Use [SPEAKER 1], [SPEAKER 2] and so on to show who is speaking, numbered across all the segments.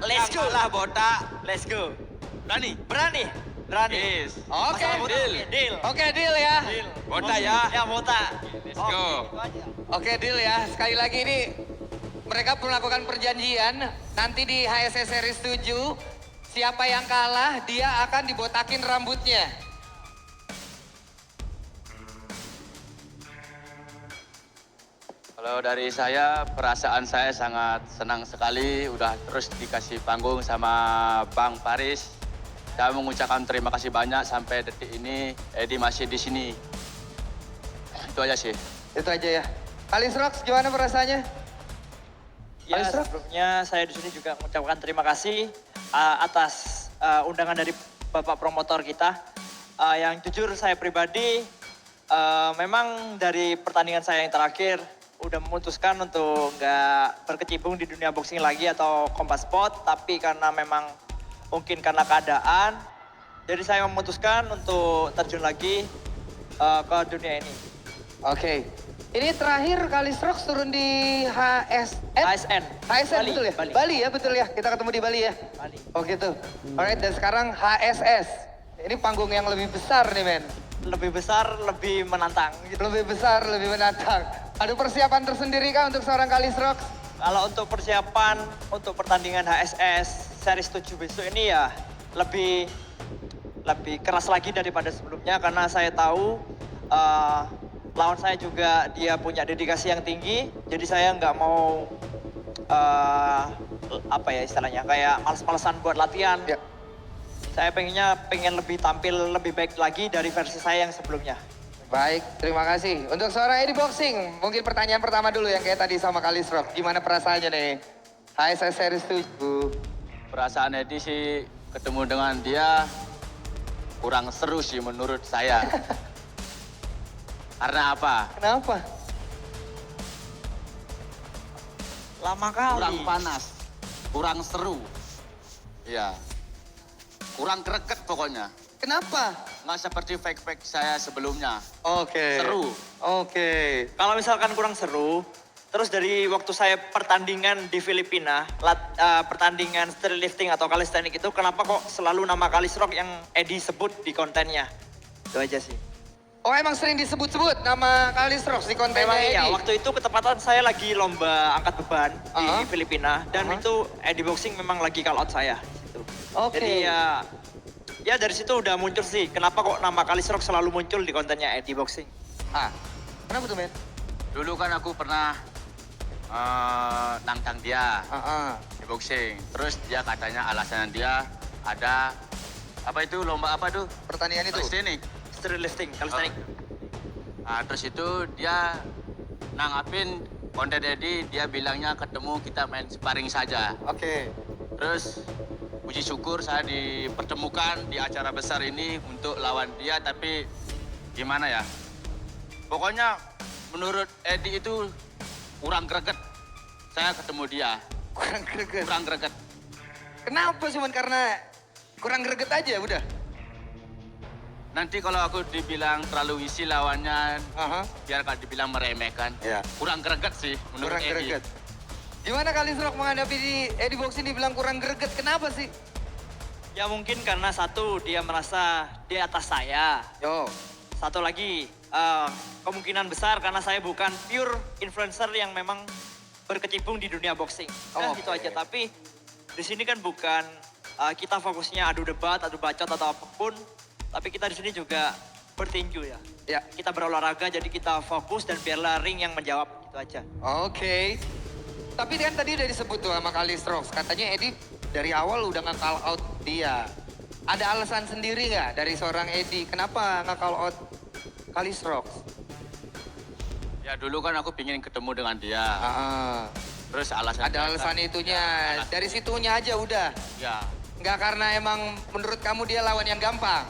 [SPEAKER 1] Let's go.
[SPEAKER 2] Lah botak.
[SPEAKER 1] Let's go.
[SPEAKER 2] Berani?
[SPEAKER 1] Berani? Berani.
[SPEAKER 2] Yes.
[SPEAKER 3] Oke,
[SPEAKER 1] Masalah botak,
[SPEAKER 2] deal.
[SPEAKER 1] Deal.
[SPEAKER 3] Oke, deal ya.
[SPEAKER 1] Deal.
[SPEAKER 2] Botak ya.
[SPEAKER 1] Ya, botak.
[SPEAKER 2] Let's go.
[SPEAKER 1] Itu aja.
[SPEAKER 3] Oke, deal ya. Sekali lagi ini mereka melakukan perjanjian. Nanti di HSS Series 7, siapa yang kalah dia akan dibotakin rambutnya.
[SPEAKER 2] Kalau dari saya, perasaan saya sangat senang sekali udah terus dikasih panggung sama Bang Paris. Saya mengucapkan terima kasih banyak sampai detik ini Edi masih di sini. Itu aja sih.
[SPEAKER 3] Itu aja ya. Kalis Rocks, gimana perasaannya?
[SPEAKER 1] Ya,
[SPEAKER 3] Alice Rock?
[SPEAKER 1] sebelumnya saya di sini juga mengucapkan terima kasih atas undangan dari Bapak promotor kita. Yang jujur saya pribadi, memang dari pertandingan saya yang terakhir, udah memutuskan untuk nggak berkecimpung di dunia boxing lagi atau combat sport, tapi karena memang mungkin karena keadaan, jadi saya memutuskan untuk terjun lagi ke dunia ini.
[SPEAKER 3] Oke. Ini terakhir Kalis Rocks turun di HSN. HSN
[SPEAKER 1] Bali,
[SPEAKER 3] betul ya?
[SPEAKER 1] Bali.
[SPEAKER 3] Bali ya, betul ya. Kita ketemu di Bali ya.
[SPEAKER 1] Bali.
[SPEAKER 3] Oh gitu. Alright, dan sekarang HSS. Ini panggung yang lebih besar nih, men.
[SPEAKER 1] Lebih besar, lebih menantang. Gitu.
[SPEAKER 3] Lebih besar, lebih menantang. Ada persiapan tersendiri kah untuk seorang Kalis Rocks?
[SPEAKER 1] Kalau untuk persiapan untuk pertandingan HSS Series 7 besok ini ya lebih keras lagi daripada sebelumnya karena saya tahu lawan saya juga dia punya dedikasi yang tinggi, jadi saya nggak mau apa ya istilahnya kayak males-malesan buat latihan.
[SPEAKER 3] Ya.
[SPEAKER 1] Saya pengen lebih tampil lebih baik lagi dari versi saya yang sebelumnya.
[SPEAKER 3] Baik, terima kasih. Untuk seorang Edi Boxing, mungkin pertanyaan pertama dulu yang kayak tadi sama Kalis Rocks. Gimana perasaannya nih? HSS Series 7.
[SPEAKER 2] Perasaan Edi sih ketemu dengan dia kurang seru sih menurut saya. Karena apa?
[SPEAKER 3] Kenapa?
[SPEAKER 1] Lama kali.
[SPEAKER 2] Kurang panas, kurang seru. Ya, kurang greget pokoknya.
[SPEAKER 3] Kenapa?
[SPEAKER 2] Nggak seperti fake-fake saya sebelumnya.
[SPEAKER 3] Oke.
[SPEAKER 2] Seru.
[SPEAKER 3] Oke.
[SPEAKER 1] Kalau misalkan kurang seru, terus dari waktu saya pertandingan di Filipina, pertandingan street lifting atau calisthenics itu, kenapa kok selalu nama Kalis Rock yang Edi sebut di kontennya? Itu aja sih.
[SPEAKER 3] Oh, emang sering disebut-sebut nama Kalis Rocks di kontennya
[SPEAKER 1] Memang
[SPEAKER 3] Edi?
[SPEAKER 1] iya, waktu itu ketepatan saya lagi lomba angkat beban di Filipina, dan
[SPEAKER 3] Uh-huh.
[SPEAKER 1] itu Edi Boxing memang lagi call out saya. Di situ.
[SPEAKER 3] Oke.
[SPEAKER 1] Jadi ya dari situ udah muncul sih, kenapa kok nama Kalis Rock selalu muncul di kontennya Edi Boxing.
[SPEAKER 3] Ah, kenapa tuh, men?
[SPEAKER 2] Dulu kan aku pernah nantang dia di boxing. Terus dia katanya alasan dia ada apa itu lomba apa tuh?
[SPEAKER 3] Pertandingan itu?
[SPEAKER 2] Calisthenics.
[SPEAKER 1] Street lifting, calisthenics.
[SPEAKER 2] Nah, terus itu dia nanggapin konten Edi, dia bilangnya ketemu kita main sparring saja.
[SPEAKER 3] Oke.
[SPEAKER 2] Terus puji syukur saya dipertemukan di acara besar ini untuk lawan dia, tapi gimana ya? Pokoknya menurut Edi itu kurang greget. Saya ketemu dia,
[SPEAKER 3] Kurang greget.
[SPEAKER 2] kurang greget.
[SPEAKER 3] Kenapa? Cuman karena kurang greget aja udah?
[SPEAKER 2] Nanti kalau aku dibilang terlalu isi lawannya,
[SPEAKER 3] Aha.
[SPEAKER 2] biar gak dibilang meremehkan.
[SPEAKER 3] Iya.
[SPEAKER 2] Kurang greget sih menurut
[SPEAKER 3] Kurang
[SPEAKER 2] Edi.
[SPEAKER 3] greget. Gimana Kalis Rock menghadapi di Edi Boxing dibilang kurang greget? Kenapa sih?
[SPEAKER 1] Ya mungkin karena satu, dia merasa di atas saya.
[SPEAKER 3] Yo.
[SPEAKER 1] Satu lagi, kemungkinan besar karena saya bukan pure influencer yang memang berkecimpung di dunia boxing. Nah,
[SPEAKER 3] Oke.
[SPEAKER 1] itu aja. Tapi di sini kan bukan kita fokusnya adu debat, adu bacot atau apapun. Tapi kita di sini juga bertinju ya.
[SPEAKER 3] Ya.
[SPEAKER 1] Kita berolahraga, jadi kita fokus dan biarlah ring yang menjawab. Itu aja.
[SPEAKER 3] Oke. Tapi kan tadi udah disebut tuh sama Kalis Rocks. Katanya Edi dari awal udah nge-call out dia. Ada alasan sendiri nggak dari seorang Edi? Kenapa nge-call out Kalis Rocks?
[SPEAKER 2] Ya dulu kan aku pingin ketemu dengan dia.
[SPEAKER 3] Ah,
[SPEAKER 2] Terus alasan
[SPEAKER 3] ada alasan itunya. Dari situnya aja udah.
[SPEAKER 2] Ya,
[SPEAKER 3] Nggak karena emang menurut kamu dia lawan yang gampang?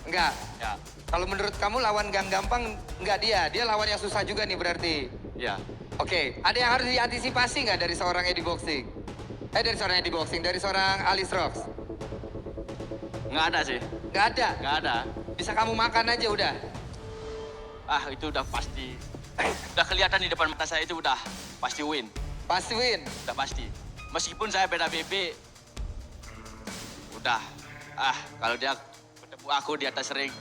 [SPEAKER 3] Enggak.
[SPEAKER 2] ya,
[SPEAKER 3] Kalau menurut kamu lawan gang gampang, enggak dia. Dia lawan yang susah juga nih berarti.
[SPEAKER 2] ya.
[SPEAKER 3] Oke, ada yang harus diantisipasi nggak dari seorang Edi Boxing? Dari seorang Edi Boxing, dari seorang Alice Rocks?
[SPEAKER 2] Nggak ada sih,
[SPEAKER 3] Nggak ada.
[SPEAKER 2] nggak ada.
[SPEAKER 3] Bisa kamu makan aja udah.
[SPEAKER 2] Ah itu udah pasti. Udah kelihatan di depan mata saya itu udah pasti win.
[SPEAKER 3] Pasti win.
[SPEAKER 2] Udah pasti. meskipun saya beda BB, udah, kalau dia ketemu aku di atas ring,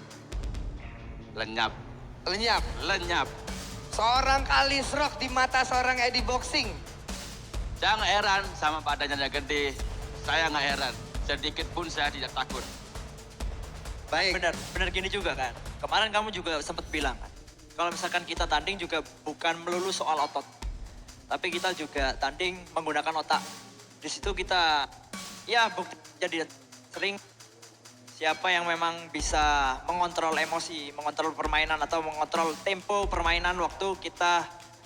[SPEAKER 2] lenyap,
[SPEAKER 3] Lenyap.
[SPEAKER 2] lenyap.
[SPEAKER 3] Seorang Kalis Rock di mata seorang Eddie Boxing.
[SPEAKER 2] Saya nggak heran sama badannya gede, saya nggak heran. Sedikit pun saya tidak takut.
[SPEAKER 3] Baik.
[SPEAKER 1] Benar gini juga kan. Kemarin kamu juga sempat bilang kan. Kalau misalkan kita tanding juga bukan melulu soal otot. Tapi kita juga tanding menggunakan otak. Di situ kita ya bukti jadi sering siapa yang memang bisa mengontrol emosi, mengontrol permainan atau mengontrol tempo permainan waktu kita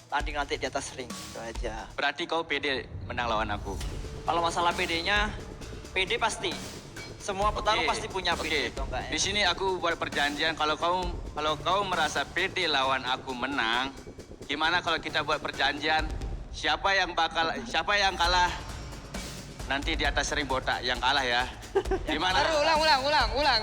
[SPEAKER 1] tanding nanti di atas ring. Itu aja.
[SPEAKER 2] Berarti kau pede menang lawan aku.
[SPEAKER 1] Kalau masalah PD-nya, PD pasti. Semua petarung
[SPEAKER 2] Oke,
[SPEAKER 1] pasti punya PD.
[SPEAKER 2] oke.
[SPEAKER 1] Itu enggak ya?
[SPEAKER 2] Di sini aku buat perjanjian kalau kau merasa pede lawan aku menang, gimana kalau kita buat perjanjian siapa yang kalah nanti di atas ring botak yang kalah ya. Gimana?
[SPEAKER 3] Baru ulang.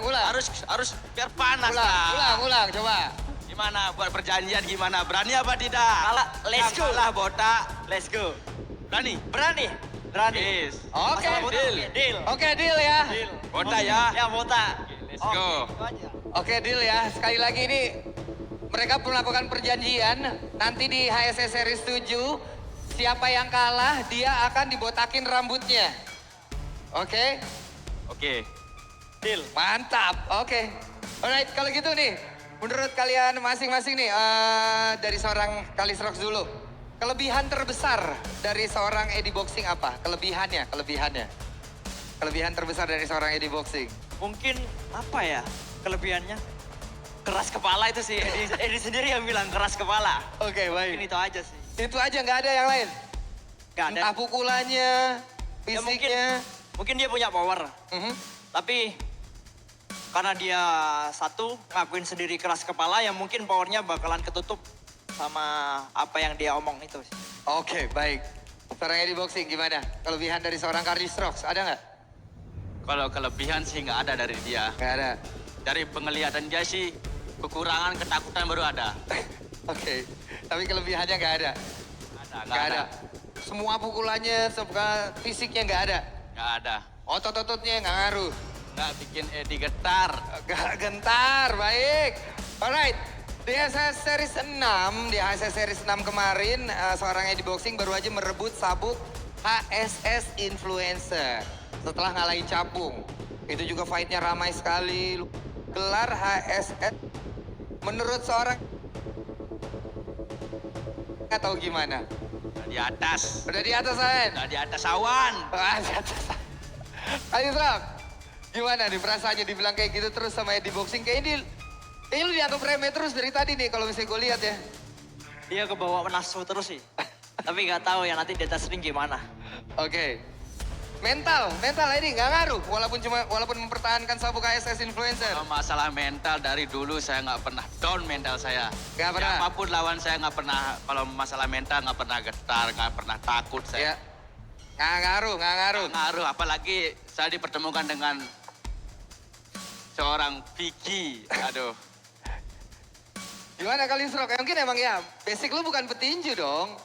[SPEAKER 2] Harus biar panas lah.
[SPEAKER 3] Ulang, coba.
[SPEAKER 2] Gimana buat perjanjian gimana? Berani apa tidak?
[SPEAKER 1] Kalah, let's
[SPEAKER 2] Yang
[SPEAKER 1] go.
[SPEAKER 2] Kalah botak.
[SPEAKER 1] Let's go.
[SPEAKER 2] Berani?
[SPEAKER 1] Berani.
[SPEAKER 2] Yes.
[SPEAKER 3] Oke.
[SPEAKER 1] Masalah botak,
[SPEAKER 2] Deal.
[SPEAKER 1] Deal.
[SPEAKER 3] Oke, deal ya.
[SPEAKER 1] Deal.
[SPEAKER 2] Botak ya.
[SPEAKER 1] Ya, botak.
[SPEAKER 2] Let's
[SPEAKER 1] Oke,
[SPEAKER 2] go.
[SPEAKER 1] itu aja.
[SPEAKER 3] Oke, deal ya. Sekali lagi ini mereka melakukan perjanjian nanti di HSS Series 7 siapa yang kalah dia akan dibotakin rambutnya. Oke?
[SPEAKER 2] Oke.
[SPEAKER 1] Deal.
[SPEAKER 3] Mantap. Oke. Alright, kalau gitu nih, menurut kalian masing-masing nih dari seorang Kalis Rock dulu. Kelebihan terbesar dari seorang Eddie Boxing apa? Kelebihan terbesar dari seorang Eddie Boxing.
[SPEAKER 1] Mungkin apa ya kelebihannya? Keras kepala itu sih. Eddie sendiri yang bilang keras kepala.
[SPEAKER 3] Oke,
[SPEAKER 1] Mungkin
[SPEAKER 3] baik.
[SPEAKER 1] itu aja sih.
[SPEAKER 3] Itu aja nggak ada yang lain?
[SPEAKER 1] Gak ada.
[SPEAKER 3] Entah pukulannya,
[SPEAKER 1] Ya,
[SPEAKER 3] fisiknya.
[SPEAKER 1] mungkin dia punya power.
[SPEAKER 3] Mhm.
[SPEAKER 1] Tapi karena dia satu ngakuin sendiri keras kepala ya mungkin powernya bakalan ketutup sama apa yang dia omong itu sih.
[SPEAKER 3] Oke, baik. Seorang Eddie Boxing gimana? Kelebihan dari seorang Kalis Rock ada nggak?
[SPEAKER 2] Kalau kelebihan sih nggak ada dari dia.
[SPEAKER 3] Nggak ada.
[SPEAKER 2] Dari penglihatan dia sih kekurangan ketakutan baru ada.
[SPEAKER 3] Oke, tapi kelebihannya nggak ada.
[SPEAKER 2] Nggak ada.
[SPEAKER 3] Semua pukulannya, semua fisiknya nggak ada.
[SPEAKER 2] Nggak ada.
[SPEAKER 3] Otot-ototnya nggak ngaruh.
[SPEAKER 2] Nggak bikin Eddie getar.
[SPEAKER 3] Gak gentar, baik. Alright, di HSS Series 6, di HSS Series 6 kemarin, seorang Eddie Boxing baru aja merebut sabuk HSS Influencer. Setelah ngalahin Capung. Itu juga fightnya ramai sekali. Gelar HSS, menurut seorang atau gimana?
[SPEAKER 2] Di atas.
[SPEAKER 3] Udah di atas, An?
[SPEAKER 2] Udah di atas awan.
[SPEAKER 3] Ah, di atas. Kalis Rock, gimana nih perasaannya dibilang kayak gitu terus sama Eddie Boxing? Kayaknya lu dianggap remeh terus dari tadi nih kalau misalnya gue lihat ya.
[SPEAKER 1] Dia kebawa nafsu terus sih. Tapi nggak tahu ya nanti di atas ring gimana.
[SPEAKER 3] Oke. Mental Eddie nggak ngaruh walaupun mempertahankan sabuk HSS Influencer.
[SPEAKER 2] Kalau masalah mental dari dulu saya nggak pernah down mental saya.
[SPEAKER 3] Nggak pernah?
[SPEAKER 2] Apapun lawan saya nggak pernah, kalau masalah mental nggak pernah getar, nggak pernah takut
[SPEAKER 3] Ya.
[SPEAKER 2] saya.
[SPEAKER 3] Nggak ngaruh.
[SPEAKER 2] Nggak ngaruh, apalagi saya dipertemukan dengan seorang Vicky. Aduh.
[SPEAKER 3] Gimana Kalis Rock? Mungkin emang ya basic lu bukan petinju dong.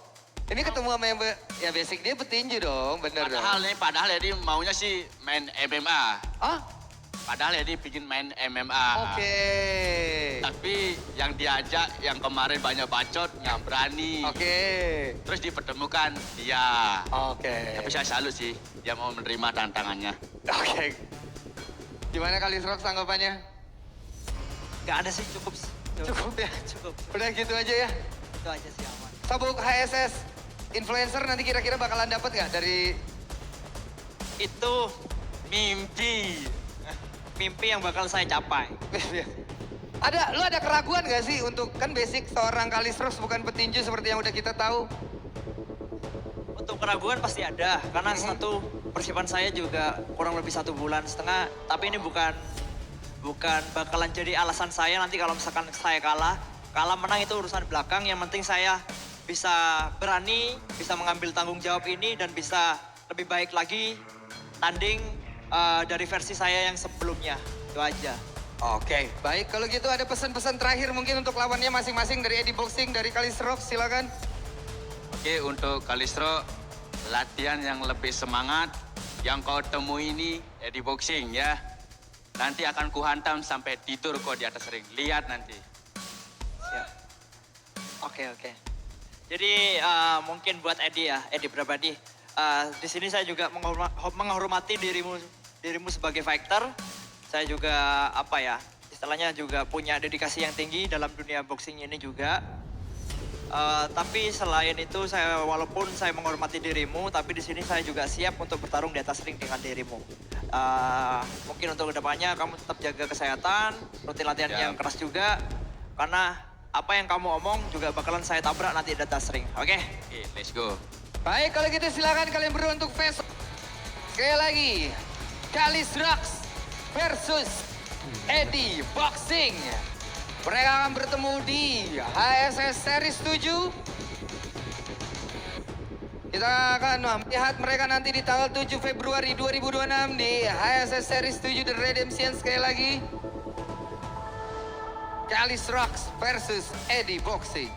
[SPEAKER 3] Ini ketemu sama yang ya basic dia petinju dong, bener dong.
[SPEAKER 2] Padahal dia maunya sih main MMA.
[SPEAKER 3] Oh,
[SPEAKER 2] Padahal dia pingin main MMA.
[SPEAKER 3] oke.
[SPEAKER 2] Tapi yang diajak yang kemarin banyak bacot nggak berani.
[SPEAKER 3] Oke.
[SPEAKER 2] Terus dipertemukan dia.
[SPEAKER 3] Oke.
[SPEAKER 2] Tapi saya salut sih dia mau menerima tantangannya.
[SPEAKER 3] Oke. Gimana Kalis Rock tanggapannya?
[SPEAKER 1] Nggak ada sih cukup.
[SPEAKER 3] Cukup ya?
[SPEAKER 1] Cukup.
[SPEAKER 3] Udah gitu aja ya?
[SPEAKER 1] Itu aja sih aman.
[SPEAKER 3] Sabuk HSS Influencer nanti kira-kira bakalan dapat nggak dari...
[SPEAKER 1] Itu mimpi. Mimpi yang bakal saya capai.
[SPEAKER 3] Lu ada keraguan nggak sih untuk, kan basic seorang Kalis Rock bukan petinju seperti yang udah kita tahu.
[SPEAKER 1] Untuk keraguan pasti ada. Karena satu persiapan saya juga kurang lebih 1,5 bulan. Tapi ini bukan bakalan jadi alasan saya nanti kalau misalkan saya kalah menang itu urusan belakang. Yang penting saya bisa berani, bisa mengambil tanggung jawab ini dan bisa lebih baik lagi tanding dari versi saya yang sebelumnya. Itu aja.
[SPEAKER 3] Oke, baik. Kalau gitu ada pesan-pesan terakhir mungkin untuk lawannya masing-masing dari Eddie Boxing, dari Kalis Rock, silakan.
[SPEAKER 2] Oke, untuk Kalistro latihan yang lebih semangat. Yang kau temui ini Eddie Boxing ya. Nanti akan kuhantam sampai tidur kau di atas ring. Lihat nanti.
[SPEAKER 1] Siap. Oke. Jadi mungkin buat Edi pribadi, di sini saya juga menghormati dirimu sebagai fighter. Saya juga istilahnya juga punya dedikasi yang tinggi dalam dunia boxing ini juga. Tapi selain itu walaupun saya menghormati dirimu, tapi di sini saya juga siap untuk bertarung di atas ring dengan dirimu. Mungkin untuk kedepannya kamu tetap jaga kesehatan, rutin latihan yang keras juga, karena apa yang kamu omong juga bakalan saya tabrak nanti di atas ring, oke?
[SPEAKER 2] Oke, let's go.
[SPEAKER 3] Baik, kalau gitu silakan kalian berdua untuk face. Sekali lagi, Kalis Rocks versus Eddie Boxing. Mereka akan bertemu di HSS Series 7. Kita akan melihat mereka nanti di tanggal 7 Februari 2026 di HSS Series 7 The Redemption. Sekali lagi, Kalis Rocks versus Eddie Boxing.